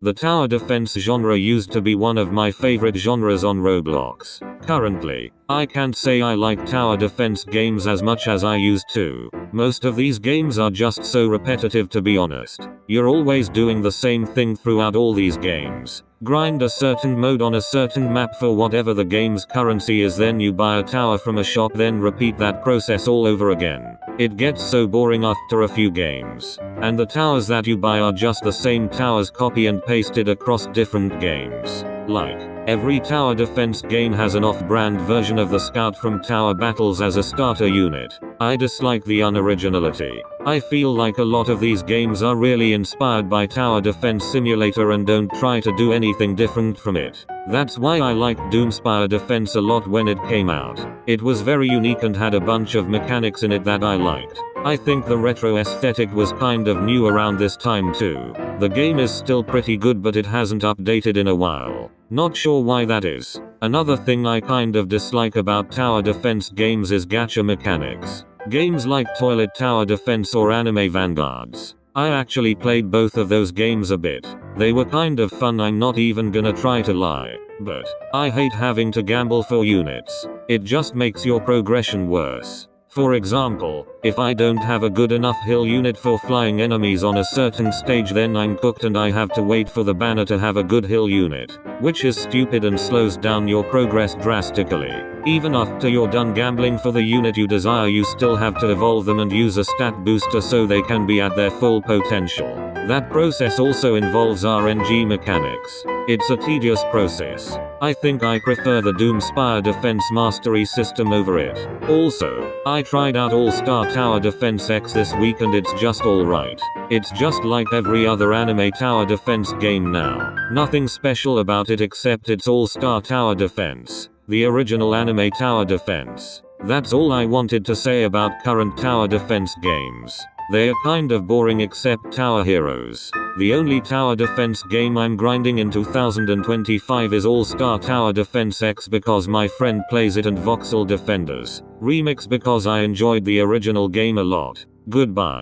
The tower defense genre used to be one of my favorite genres on Roblox. Currently, I can't say I like tower defense games as much as I used to. Most of these games are just so repetitive, to be honest. You're always doing the same thing throughout all these games. Grind a certain mode on a certain map for whatever the game's currency is, then you buy a tower from a shop, then repeat that process all over again. It gets so boring after a few games. And the towers that you buy are just the same towers copy and pasted across different games. Like, every tower defense game has an off-brand version of the scout from Tower Battles as a starter unit. I dislike the unoriginality. I feel like a lot of these games are really inspired by Tower Defense Simulator and don't try to do anything different from it. That's why I liked Doomspire Defense a lot when it came out. It was very unique and had a bunch of mechanics in it that I liked. I think the retro aesthetic was kind of new around this time too. The game is still pretty good, but it hasn't updated in a while. Not sure why that is. Another thing I kind of dislike about tower defense games is gacha mechanics. Games like Toilet Tower Defense or Anime Vanguards. I actually played both of those games a bit. They were kind of fun, I'm not even gonna try to lie. But I hate having to gamble for units. It just makes your progression worse. For example, if I don't have a good enough hill unit for flying enemies on a certain stage, then I'm cooked and I have to wait for the banner to have a good hill unit, which is stupid and slows down your progress drastically. Even after you're done gambling for the unit you desire, you still have to evolve them and use a stat booster so they can be at their full potential. That process also involves RNG mechanics. It's a tedious process. I think I prefer the Doomspire Defense Mastery system over it. Also, I tried out All-Star Tower Defense X this week and it's just alright. It's just like every other anime tower defense game now. Nothing special about it except it's All-Star Tower Defense. The original anime tower defense. That's all I wanted to say about current tower defense games. They are kind of boring except Tower Heroes. The only tower defense game I'm grinding in 2025 is All-Star Tower Defense X because my friend plays it, and Voxel Defenders Remix because I enjoyed the original game a lot. Goodbye.